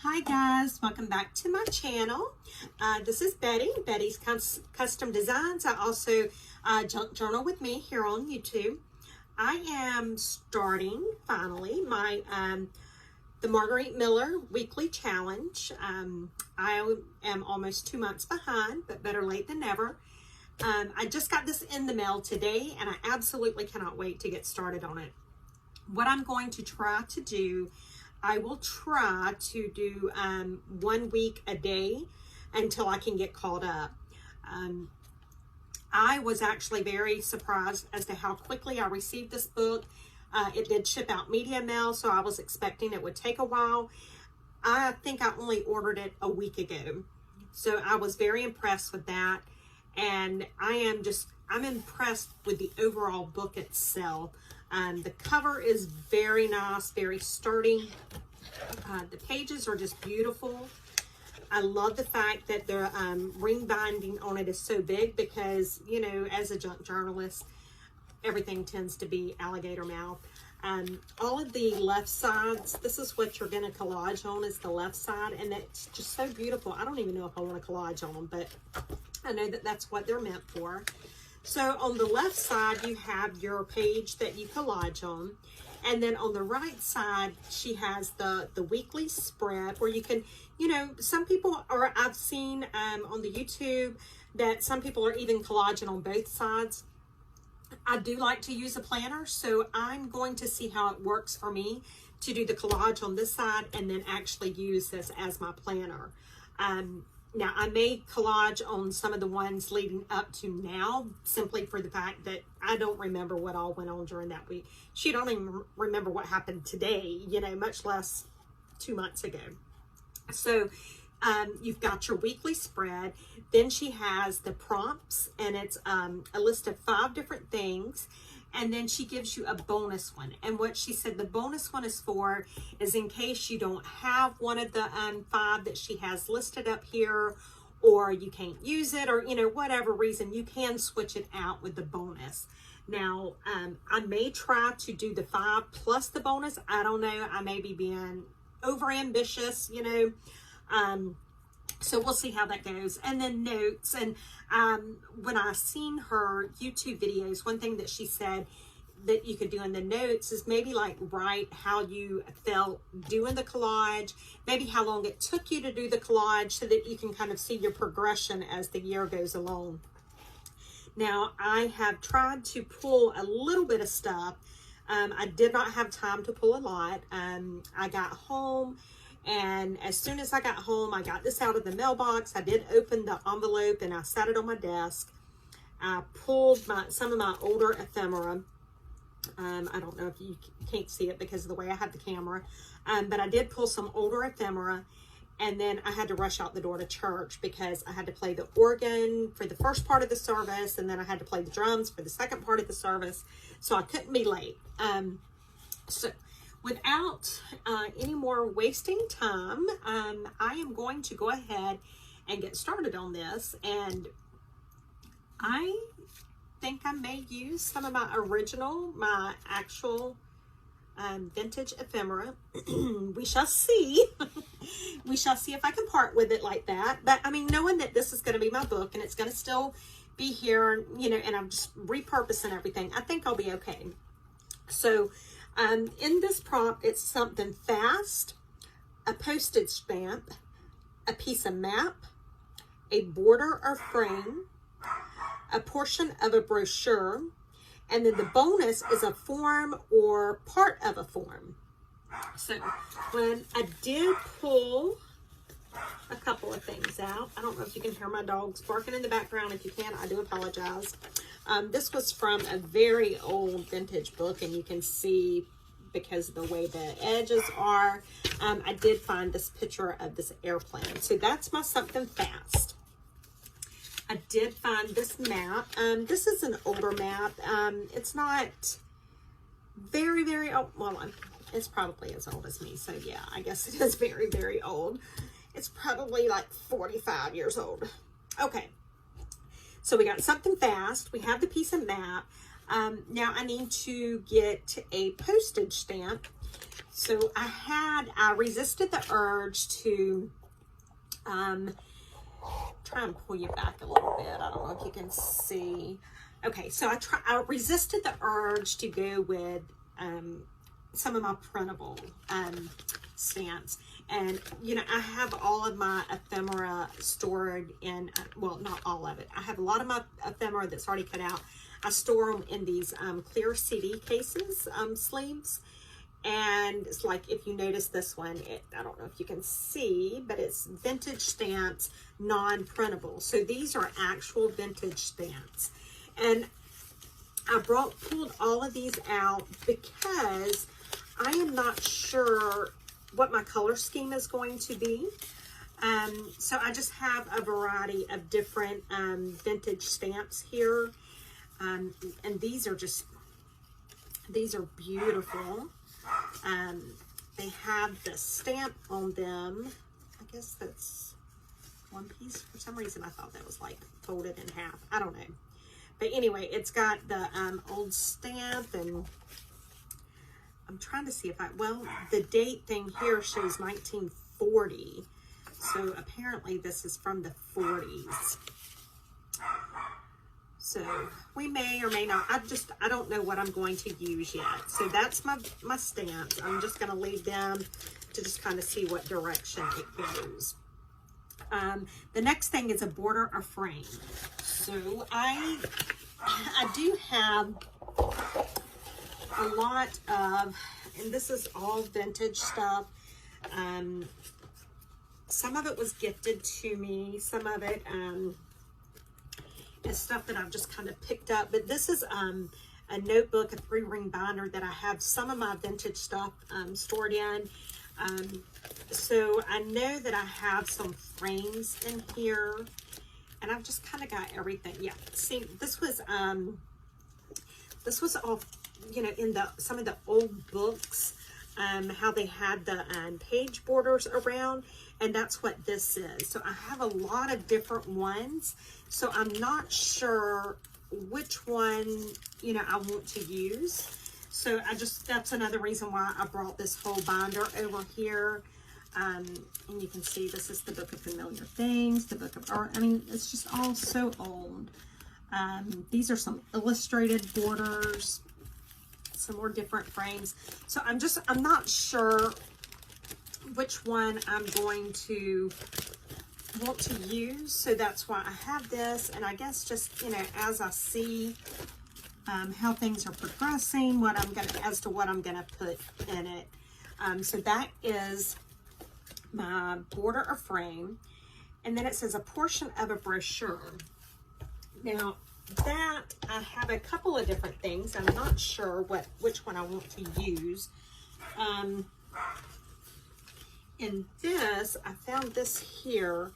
Hi guys, welcome back to my channel. This is Betty, Betty's Custom Designs. I also junk journal with me here on YouTube. I am starting finally my the Margarete Miller weekly challenge. I am almost 2 months behind, but better late than never. I just got this in the mail today and I absolutely cannot wait to get started on it. What I'm going to try to do, I will try to do 1 week a day until I can get caught up. I was actually very surprised as to how quickly I received this book. It did ship out media mail, so I was expecting it would take a while. I think I only ordered it a week ago. So I was very impressed with that. And I'm impressed with the overall book itself. The cover is very nice, very sturdy. The pages are just beautiful. I love the fact that the ring binding on it is so big because, you know, as a junk journalist, everything tends to be alligator mouth. All of the left sides, this is what you're going to collage on, is the left side, and it's just so beautiful. I don't even know if I want to collage on them, but I know that that's what they're meant for. So on the left side, you have your page that you collage on. And then on the right side, she has the weekly spread where you can, you know, some people are, I've seen on the YouTube that some people are even collaging on both sides. I do like to use a planner, so I'm going to see how it works for me to do the collage on this side and then actually use this as my planner. Now, I may collage on some of the ones leading up to now, simply for the fact that I don't remember what all went on during that week. She don't even remember what happened today, you know, much less 2 months ago. So you've got your weekly spread. Then she has the prompts, and it's a list of 5 different things. And then she gives you a bonus one. And what she said the bonus one is for is in case you don't have one of the 5 that she has listed up here, or you can't use it, or, you know, whatever reason, you can switch it out with the bonus. Now, I may try to do the 5 plus the bonus. I don't know. I may be being over ambitious, you know. So we'll see how that goes. And then notes. And when I seen her YouTube videos, one thing that she said that you could do in the notes is maybe like write how you felt doing the collage, maybe how long it took you to do the collage, so that you can kind of see your progression as the year goes along. Now, I have tried to pull a little bit of stuff. I did not have time to pull a lot. I got home, and as soon as I got home, I got this out of the mailbox. I did open the envelope and I sat it on my desk. I pulled some of my older ephemera. I don't know if you can't see it because of the way I have the camera. But I did pull some older ephemera, and then I had to rush out the door to church because I had to play the organ for the first part of the service, and then I had to play the drums for the second part of the service. So I couldn't be late. So without any more wasting time, I am going to go ahead and get started on this. And I think I may use some of my actual vintage ephemera. We shall see. We shall see if I can part with it like that. But I mean, knowing that this is going to be my book and it's going to still be here, you know, and I'm just repurposing everything, I think I'll be okay. So in this prompt, it's something fast, a postage stamp, a piece of map, a border or frame, a portion of a brochure, and then the bonus is a form or part of a form. So when I did pull a couple of things out, I don't know if you can hear my dogs barking in the background. If you can, I do apologize. This was from a very old vintage book, and you can see because of the way the edges are, I did find this picture of this airplane. So that's my something fast. I did find this map. This is an older map. It's not very, very old. Well, it's probably as old as me. So yeah, I guess it is very, very old. It's probably like 45 years old. Okay. So we got something fast. We have the piece of map. Now I need to get a postage stamp. So I resisted the urge to try and pull you back a little bit. I don't know if you can see. Okay, so I resisted the urge to go with some of my printable stamps. And, you know, I have all of my ephemera stored in, well, not all of it. I have a lot of my ephemera that's already cut out. I store them in these clear CD cases, sleeves. And it's like, if you notice this one, I don't know if you can see, but it's vintage stamps, non-printable. So these are actual vintage stamps. And I pulled all of these out because I am not sure what my color scheme is going to be. So I just have a variety of different vintage stamps here. And these are beautiful. They have the stamp on them. I guess that's one piece. For some reason, I thought that was like folded in half. I don't know. But anyway, it's got the old stamp, and I'm trying to see if the date thing here shows 1940. So apparently this is from the 40s. So we may or may not, I don't know what I'm going to use yet. So that's my stamps. I'm just going to leave them to just kind of see what direction it goes. The next thing is a border or frame. So I do have a lot of, and this is all vintage stuff. Some of it was gifted to me. Some of it is stuff that I've just kind of picked up. But this is a notebook, a 3-ring binder that I have some of my vintage stuff stored in. So I know that I have some frames in here, and I've just kind of got everything. Yeah, see, this was all, you know, in some of the old books, how they had the page borders around, and that's what this is. So I have a lot of different ones, so I'm not sure which one, you know, I want to use. So that's another reason why I brought this whole binder over here. And you can see this is the Book of Familiar Things, the Book of Art. I mean, it's just all so old. These are some illustrated borders, some more different frames. So I'm not sure which one I'm going to want to use. So that's why I have this. And I guess just, you know, as I see how things are progressing, as to what I'm gonna put in it. So that is my border or frame, and then it says a portion of a brochure. Now that I have a couple of different things. I'm not sure which one I want to use. In this, I found this here,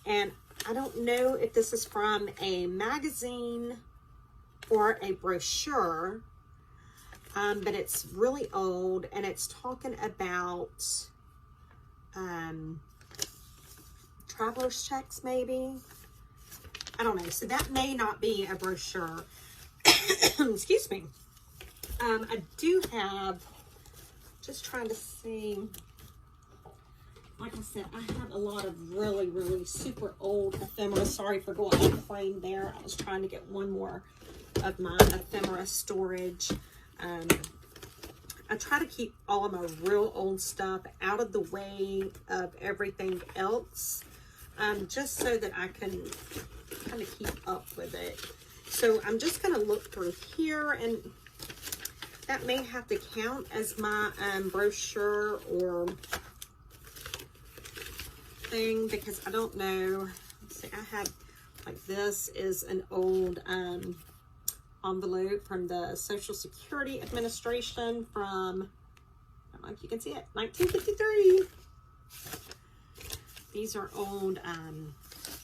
and I don't know if this is from a magazine or a brochure, but it's really old, and it's talking about traveler's checks, maybe. I don't know. So that may not be a brochure. Excuse me. I do have, just trying to see, like I said, I have a lot of really, really super old ephemera. Sorry for going off frame there. I was trying to get one more of my ephemera storage. I try to keep all of my real old stuff out of the way of everything else, just so that I can kind of keep up with it. So I'm just going to look through here, and that may have to count as my brochure or thing, because I don't know. Let's see, I have, like, this is an old envelope from the Social Security Administration from, I don't know if you can see it, 1953. These are old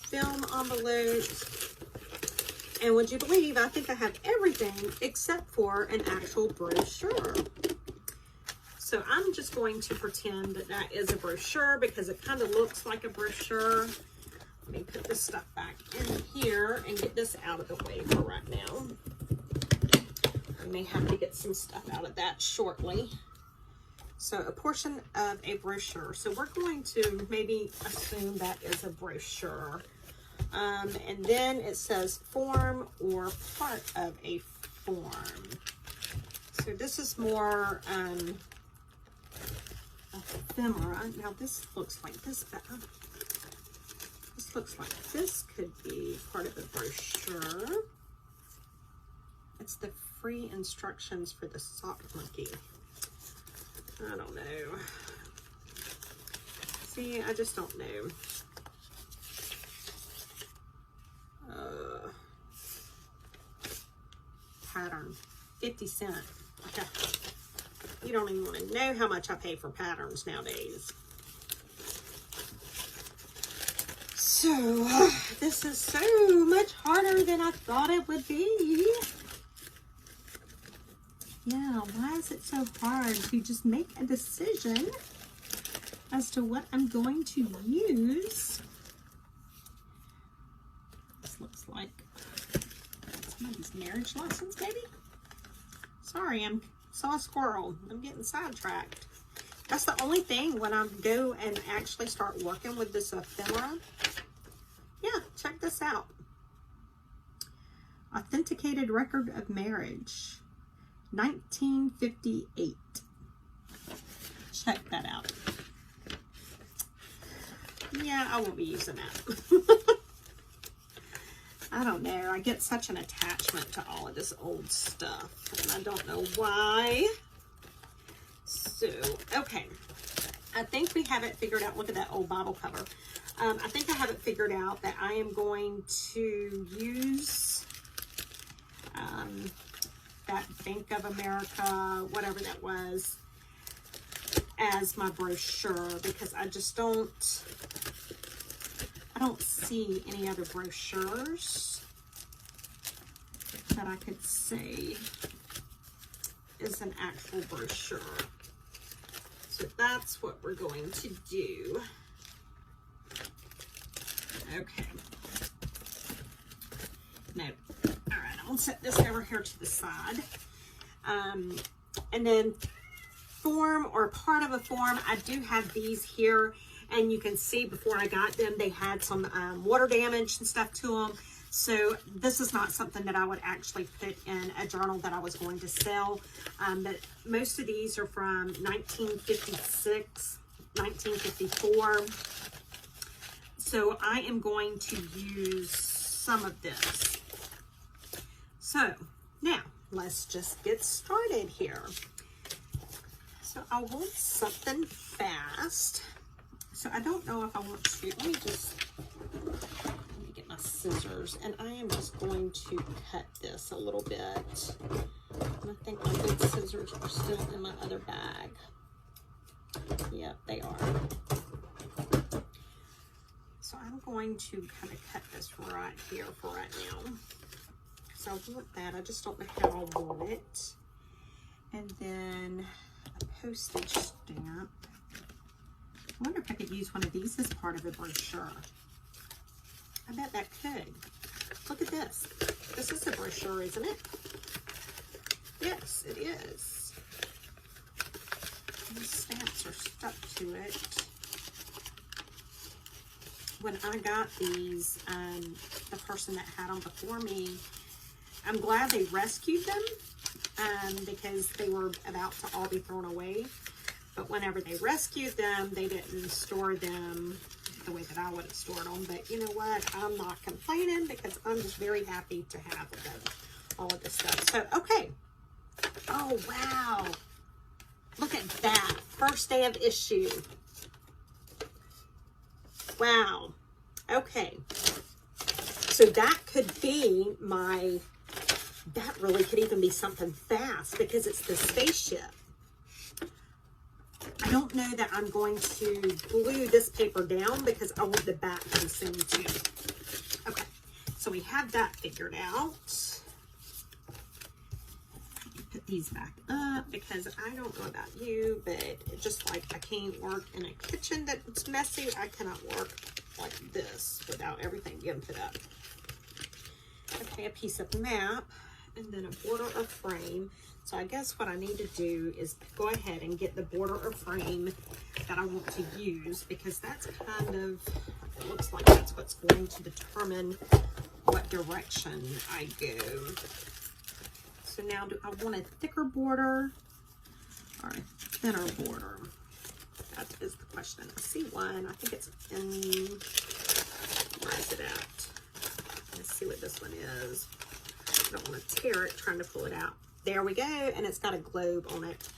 film envelopes. And would you believe, I think I have everything except for an actual brochure. So I'm just going to pretend that that is a brochure because it kind of looks like a brochure. Let me put this stuff back in here and get this out of the way for right now. I may have to get some stuff out of that shortly. So a portion of a brochure. So we're going to maybe assume that is a brochure. And then it says form or part of a form. So this is more ephemera. Now this looks like this better. This looks like this could be part of a brochure. It's the free instructions for the sock monkey. I don't know. See, I just don't know. Pattern, 50 cents. Okay. You don't even want to know how much I pay for patterns nowadays. So, this is so much harder than I thought it would be. Yeah, why is it so hard to just make a decision as to what I'm going to use? This looks like somebody's marriage lessons, maybe? Sorry, I saw a squirrel. I'm getting sidetracked. That's the only thing when I go and actually start working with this ephemera. Yeah, check this out. Authenticated record of marriage, 1958. Check that out. Yeah, I won't be using that. I don't know. I get such an attachment to all of this old stuff, and I don't know why. So, okay. I think we have it figured out. Look at that old Bible cover. I think I have it figured out that I am going to use that Bank of America, whatever that was, as my brochure, because I just don't see any other brochures that I could say is an actual brochure. So that's what we're going to do. Okay. No. All right, I'm gonna set this over here to the side. And then form or part of a form, I do have these here, and you can see before I got them, they had some water damage and stuff to them. So this is not something that I would actually put in a journal that I was going to sell. But most of these are from 1956, 1954. So I am going to use some of this. So now let's just get started here. So I want something fast. So I don't know if I want to, let me get my scissors, and I am just going to cut this a little bit. And I think my big scissors are still in my other bag. Yep, they are. So I'm going to kind of cut this right here for right now. So I want that, I just don't know how I want it. And then a postage stamp. I wonder if I could use one of these as part of a brochure. I bet that could. Look at this. This is a brochure, isn't it? Yes, it is. These stamps are stuck to it. When I got these, the person that had them before me, I'm glad they rescued them because they were about to all be thrown away. But whenever they rescued them, they didn't store them the way that I would have stored them. But you know what? I'm not complaining because I'm just very happy to have them, all of this stuff. So, okay. Oh, wow. Look at that. First day of issue. Wow. Okay. So that could be my, that really could even be something fast because it's the spaceship. I don't know that I'm going to glue this paper down because I want the back consumed too. Okay, so we have that figured out. Put these back up because I don't know about you, but just like I can't work in a kitchen that's messy, I cannot work like this without everything getting put up. Okay, a piece of map. and then a border or frame. So I guess what I need to do is go ahead and get the border or frame that I want to use, because that's kind of, it looks like that's what's going to determine what direction I go. So now, do I want a thicker border or a thinner border? That is the question. I see one. I think it's in, where is it at? Let's see what this one is. I don't want to tear it trying to pull it out. There we go, and it's got a globe on it.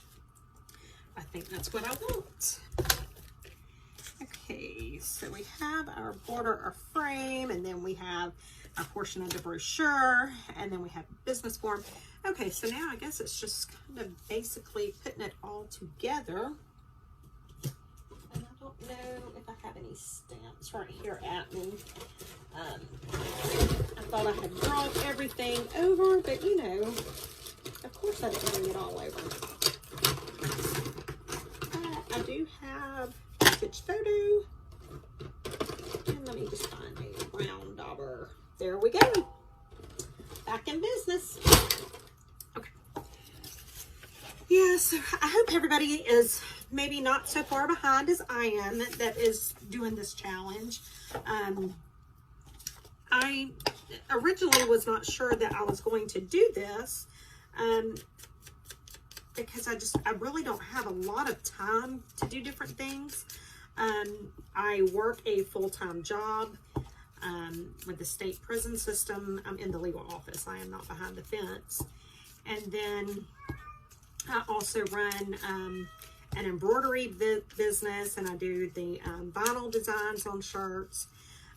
I think that's what I want. Okay, so we have our border or frame, and then we have a portion of the brochure, and then we have business form. Okay, so now I guess it's just kind of basically putting it all together. And I don't know if I have any stamps right here at me. I thought I had drawn everything over, but you know, of course I didn't bring it all over. I do have a stitch photo. And let me just find a round dauber. There we go. Back in business. Okay. Yeah, so I hope everybody is maybe not so far behind as I am that is doing this challenge. I originally was not sure that I was going to do this because I really don't have a lot of time to do different things. I work a full-time job with the state prison system. I'm in the legal office. I am not behind the fence. And then I also run an embroidery business, and I do the vinyl designs on shirts.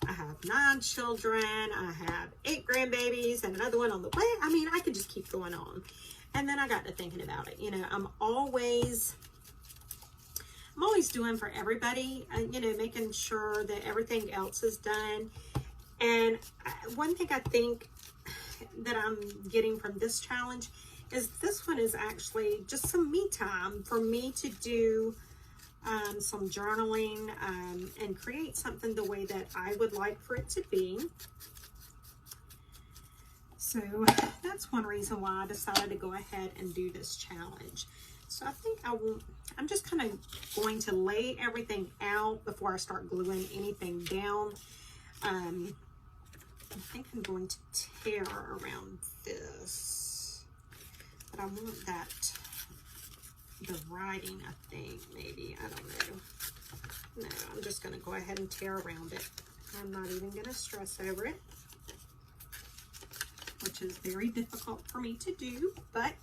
I have 9 children. I have 8 grandbabies and another one on the way. I mean, I could just keep going on. And then I got to thinking about it. You know, I'm always doing for everybody, you know, making sure that everything else is done. And one thing I think that I'm getting from this challenge is this one is actually just some me time for me to do some journaling and create something the way that I would like for it to be. So that's one reason why I decided to go ahead and do this challenge. So I think I'm just kind of going to lay everything out before I start gluing anything down. I think I'm going to tear around this, but I want that, the writing, I think, maybe, I don't know. No, I'm just going to go ahead and tear around it. I'm not even going to stress over it, which is very difficult for me to do, but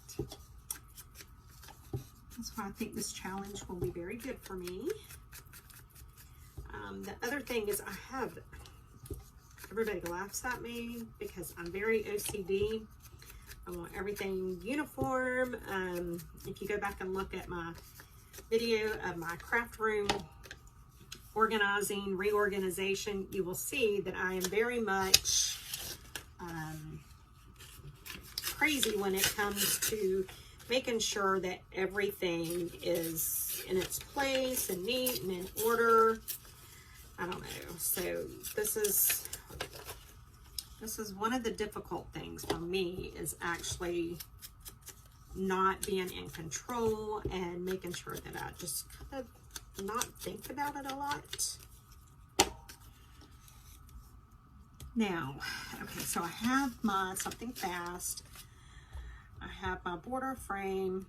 that's why I think this challenge will be very good for me. The other thing is everybody laughs at me because I'm very OCD. I want everything uniform. If you go back and look at my video of my craft room reorganization, you will see that I am very much crazy when it comes to making sure that everything is in its place and neat and in order. I don't know. So this is one of the difficult things for me, is actually not being in control and making sure that I just kind of not think about it a lot. Now, okay, so I have my something fast. I have my border frame,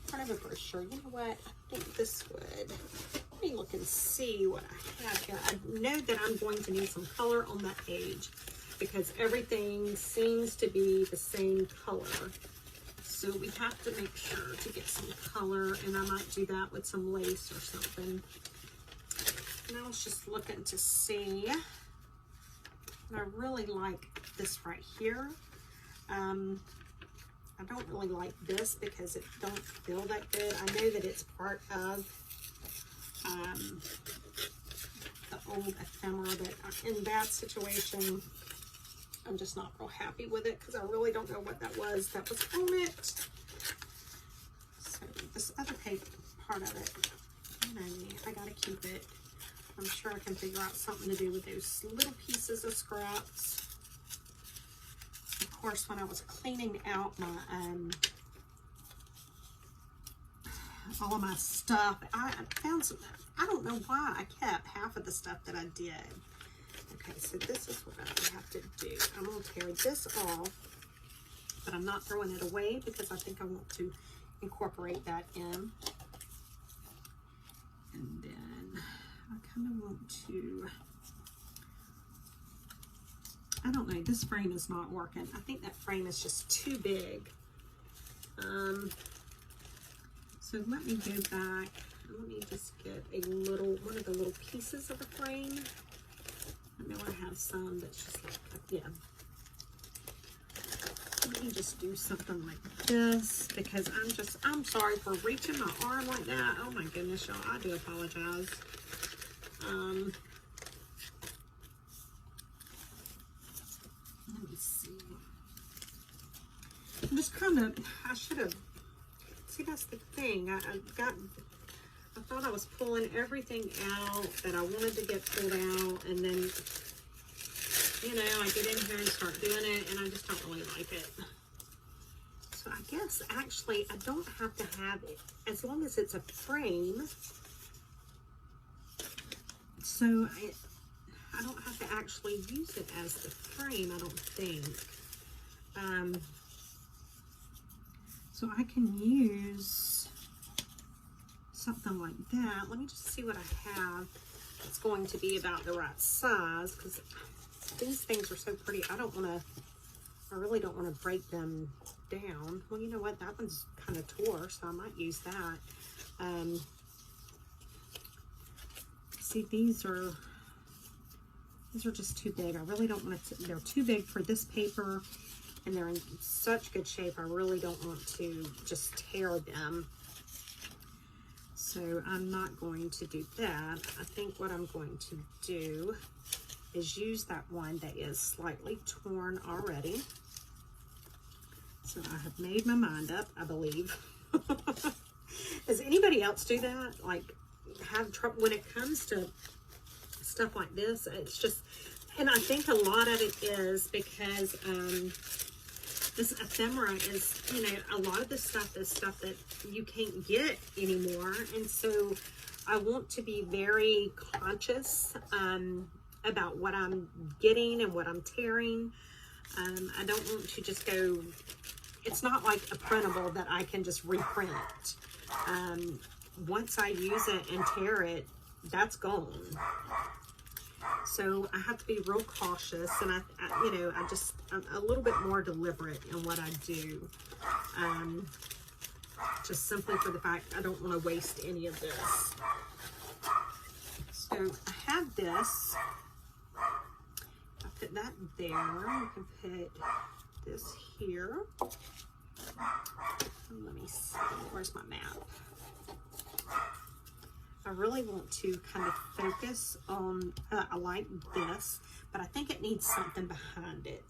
part of a brochure. You know what? I think this would, let me look and see what I have here. I know that I'm going to need some color on that page because everything seems to be the same color. So we have to make sure to get some color, and I might do that with some lace or something. And I was just looking to see, and I really like this right here. I don't really like this because it don't feel that good. I know that it's part of the old ephemera, but in that situation, I'm just not real happy with it because I really don't know what that was on it. So this other paper, part of it, you know me, I gotta keep it. I'm sure I can figure out something to do with those little pieces of scraps. Of course, when I was cleaning out my all of my stuff, I found some, I don't know why I kept half of the stuff that I did. Okay, so this is what I have to do. I'm going to tear this off, but I'm not throwing it away because I think I want to incorporate that in. And then I kind of want to, I don't know, this frame is not working. I think that frame is just too big. So let me go back. Let me just get a little, one of the little pieces of the frame. I know I have some that's just like, yeah. Let me just do something like this because I'm sorry for reaching my arm like that. Oh my goodness, y'all, I do apologize. Let me see. I'm just kind of, I should have, see, that's the thing. I thought I was pulling everything out that I wanted to get pulled out, and then, you know, I get in here and start doing it, and I just don't really like it. So I guess, actually, I don't have to have it, as long as it's a frame. So I don't have to actually use it as the frame, I don't think. So I can use something like that. Let me just see what I have that's going to be about the right size, because these things are so pretty. I really don't want to break them down. Well, you know what? That one's kind of tore, so I might use that. See, these are just too big. I really don't want to, they're too big for this paper, and they're in such good shape. I really don't want to just tear them. So I'm not going to do that. I think what I'm going to do is use that one that is slightly torn already. So I have made my mind up, I believe. Does anybody else do that? Like, have trouble when it comes to stuff like this? It's just, and I think a lot of it is because this ephemera is, you know, a lot of this stuff is stuff that you can't get anymore. And so I want to be very conscious about what I'm getting and what I'm tearing. I don't want to just go, it's not like a printable that I can just reprint. Once I use it and tear it, that's gone. So I have to be real cautious, and I'm a little bit more deliberate in what I do. Just simply for the fact I don't want to waste any of this. So I have this. I put that there. You can put this here. Let me see. Where's my map? I really want to kind of focus on, I like this, but I think it needs something behind it.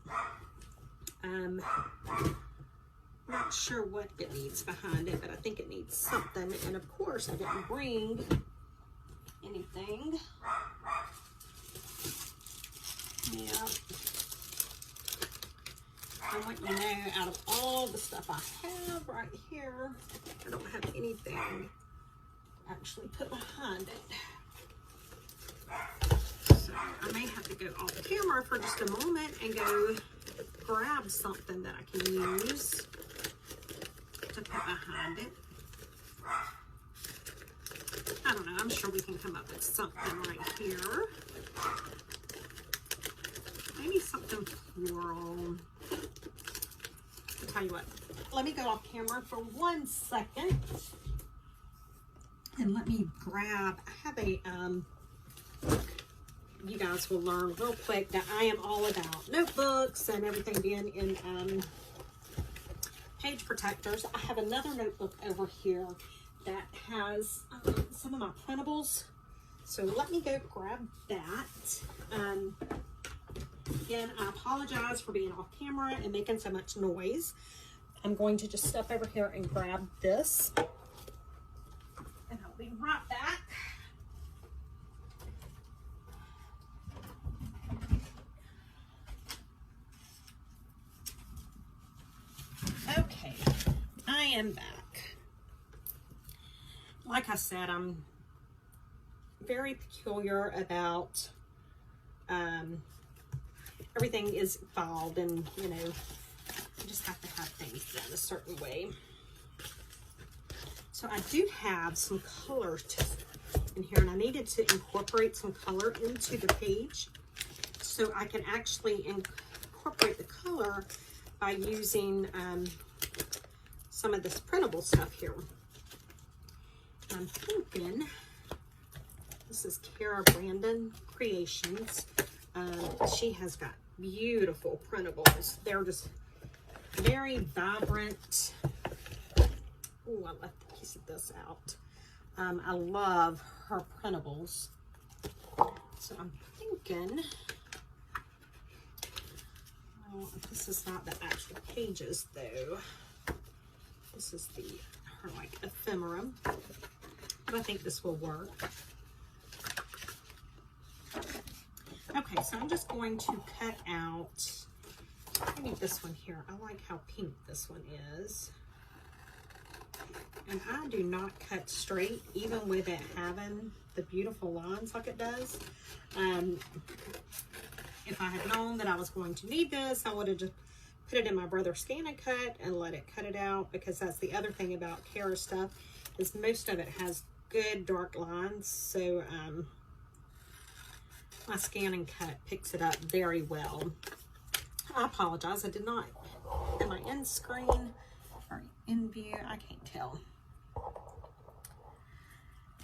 Not sure what it needs behind it, but I think it needs something. And of course, I didn't bring anything. Yeah. I want you to know, out of all the stuff I have right here, I don't have anything actually put behind it. So I may have to go off camera for just a moment and go grab something that I can use to put behind it. I don't know, I'm sure we can come up with something right here. Maybe something floral. I'll tell you what, let me go off camera for 1 second. And let me grab, I have a, you guys will learn real quick that I am all about notebooks and everything being in page protectors. I have another notebook over here that has some of my printables. So let me go grab that. Again, I apologize for being off camera and making so much noise. I'm going to just step over here and grab this. And I'll be right back. am back. Like I said, I'm very peculiar about everything is filed, and you know, you just have to have things done a certain way. So I do have some color in here, and I needed to incorporate some color into the page so I can actually incorporate the color by using some of this printable stuff here. I'm thinking, this is Kara Brandon Creations. She has got beautiful printables. They're just very vibrant. Oh, I left a piece of this out. I love her printables. So I'm thinking, well, this is not the actual pages though. This is her like ephemera. But I think this will work. Okay, so I'm just going to cut out maybe this one here. I like how pink this one is. And I do not cut straight, even with it having the beautiful lines like it does. If I had known that I was going to need this, I would have just put it in my brother's Scan and Cut and let it cut it out, because that's the other thing about Kara stuff, is most of it has good dark lines. So my Scan and Cut picks it up very well. I apologize, I did not, am I in screen or in view? I can't tell.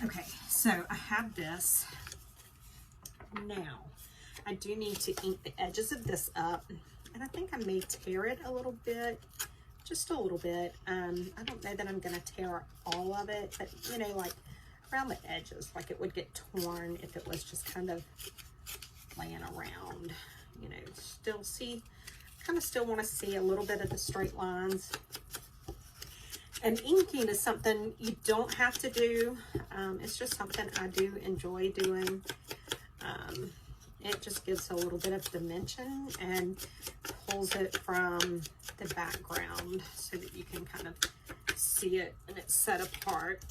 Okay, so I have this. Now, I do need to ink the edges of this up, and I think I may tear it a little bit, just a little bit. I don't know that I'm gonna tear all of it, but you know, like around the edges, like it would get torn if it was just kind of laying around, you know. Still see, kind of still want to see a little bit of the straight lines. And inking is something you don't have to do. It's just something I do enjoy doing. It just gives a little bit of dimension and pulls it from the background so that you can kind of see it and it's set apart.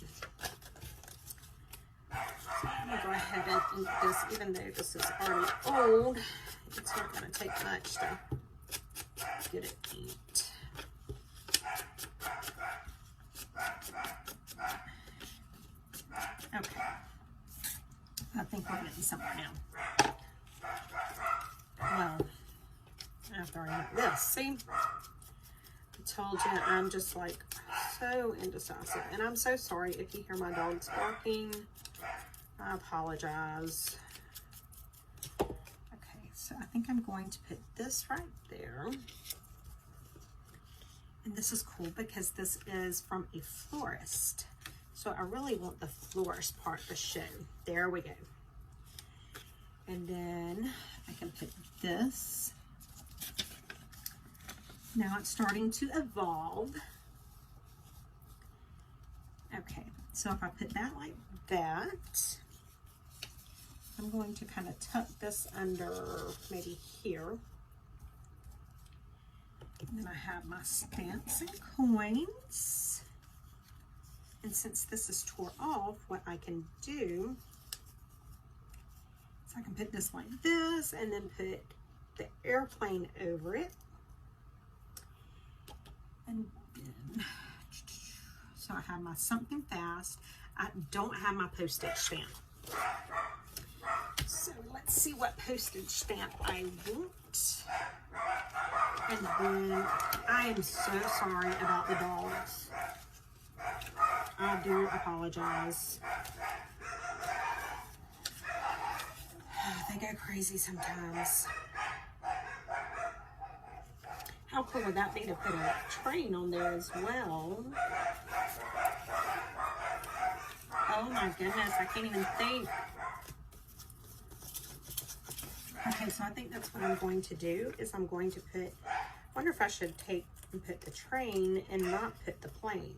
So I'm gonna go ahead and ink this, even though this is already old. It's not gonna take much to get it inked. Okay, I think we're getting somewhere now. Well, after I ink this, see, I told you I'm just like so indecisive, and I'm so sorry if you hear my dogs barking. I apologize. Okay, so I think I'm going to put this right there. And this is cool because this is from a florist. So I really want the florist part to show. There we go. And then I can put this. Now it's starting to evolve. Okay, so if I put that like that, I'm going to kind of tuck this under maybe here. And then I have my stamps and coins. And since this is tore off, what I can do is I can put this like this and then put the airplane over it. And then, so I have my something fast. I don't have my postage stamp. So let's see what postage stamp I want. And then I am so sorry about the dogs. I do apologize. They go crazy sometimes. How cool would that be to put a train on there as well? Oh my goodness, I can't even think. Okay, so I think that's what I'm going to do, is I'm going to put, I wonder if I should take and put the train and not put the plane.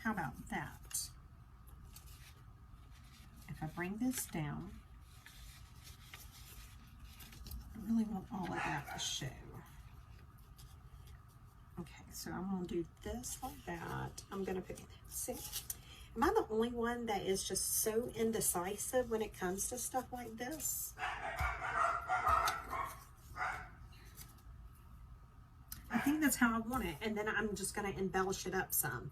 How about that? If I bring this down, I really want all of that to show. So I'm going to do this like that. I'm going to put, see, am I the only one that is just so indecisive when it comes to stuff like this? I think that's how I want it. And then I'm just going to embellish it up some.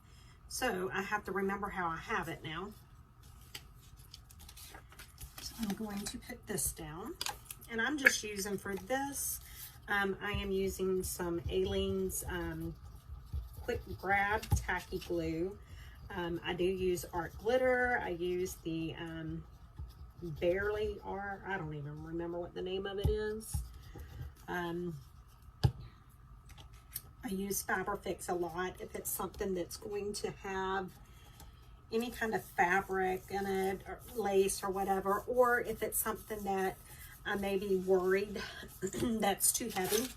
So I have to remember how I have it now. So I'm going to put this down. And I'm just using for this, I am using some Aleene's Quick Grab Tacky Glue. I do use art glitter. I use the Barely Art. I don't even remember what the name of it is. I use Fabrifix a lot if it's something that's going to have any kind of fabric in it, or lace or whatever, or if it's something that I may be worried that's too heavy,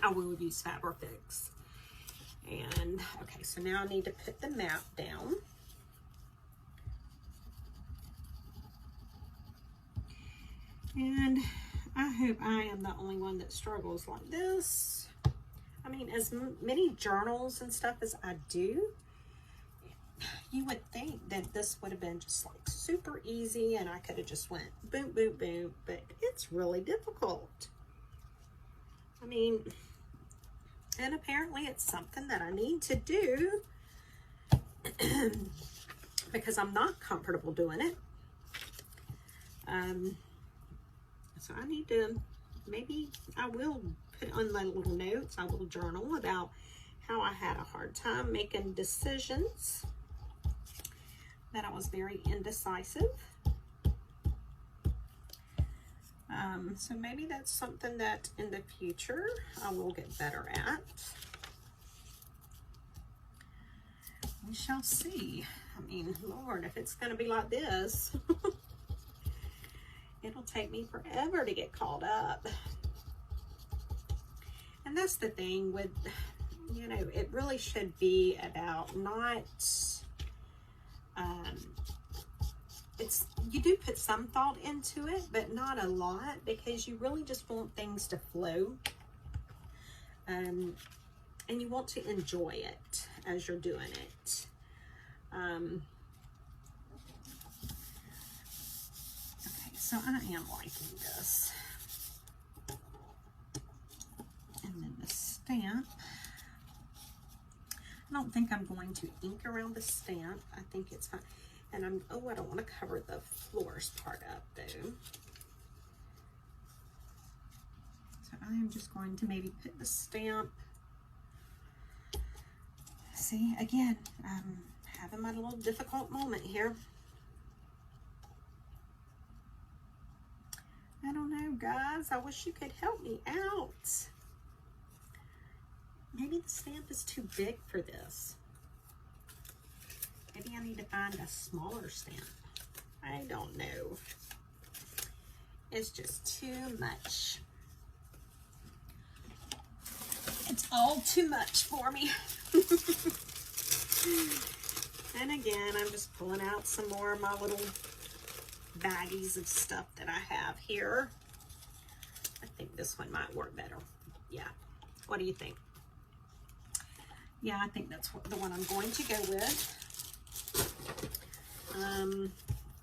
I will use Fabrifix. And okay, so now I need to put the map down. And I hope I am the only one that struggles like this. I mean, as many journals and stuff as I do, you would think that this would have been just like super easy and I could have just went boom, boom, boom, but it's really difficult. I mean, and apparently it's something that I need to do because I'm not comfortable doing it. So I need to, maybe I will put on my little notes, I will journal about how I had a hard time making decisions, that I was very indecisive. So maybe that's something that in the future I will get better at. We shall see. I mean, Lord, if it's going to be like this, it'll take me forever to get caught up. And that's the thing with, you know, it really should be about not, you do put some thought into it, but not a lot, because you really just want things to flow. And you want to enjoy it as you're doing it. Okay, so I am liking this. And then the stamp. I don't think I'm going to ink around the stamp. I think it's fine. And I don't want to cover the floors part up though. So I am just going to maybe put the stamp. See, again, I'm having my little difficult moment here. I don't know, guys. I wish you could help me out. Maybe the stamp is too big for this. Maybe I need to find a smaller stamp. I don't know. It's just too much. It's all too much for me. And again, I'm just pulling out some more of my little baggies of stuff that I have here. I think this one might work better. Yeah. What do you think? Yeah, I think that's the one I'm going to go with.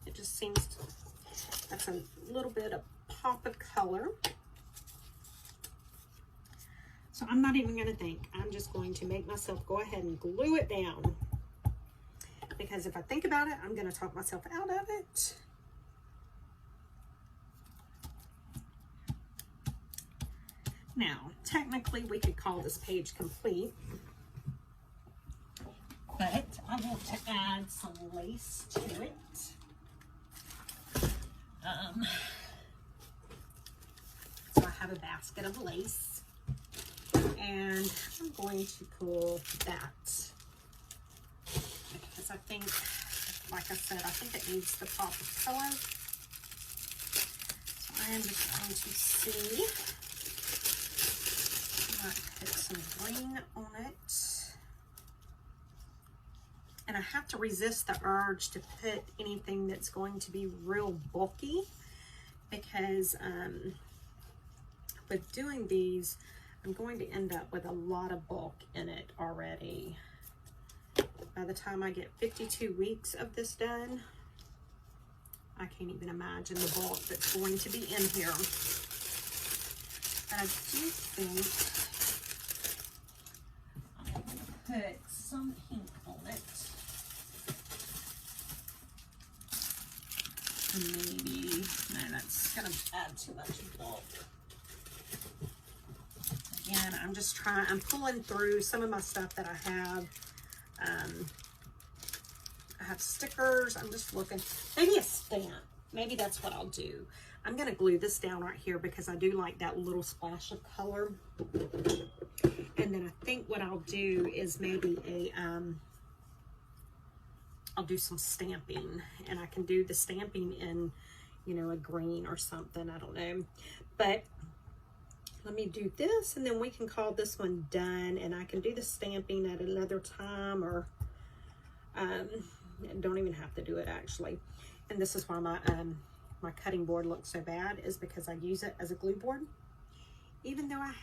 It just seems to, that's a little bit of pop of color. So I'm not even going to think. I'm just going to make myself go ahead and glue it down. Because if I think about it, I'm going to talk myself out of it. Now, technically, we could call this page complete. But I want to add some lace to it. So I have a basket of lace. And I'm going to pull that. Because I think, like I said, I think it needs the pop of color. So I am just going to see. I might put some green on it. And I have to resist the urge to put anything that's going to be real bulky, because with doing these, I'm going to end up with a lot of bulk in it already. By the time I get 52 weeks of this done, I can't even imagine the bulk that's going to be in here. And I do think I'm going to put some pink on it. Maybe, no, that's going to add too much bulk. Again, I'm pulling through some of my stuff that I have. I have stickers. I'm just looking, maybe a stamp. Maybe that's what I'll do. I'm going to glue this down right here because I do like that little splash of color. And then I think what I'll do is maybe I'll do some stamping, and I can do the stamping in, you know, a green or something. I don't know. But let me do this, and then we can call this one done, and I can do the stamping at another time, or don't even have to do it actually. And this is why my my cutting board looks so bad, is because I use it as a glue board, even though I have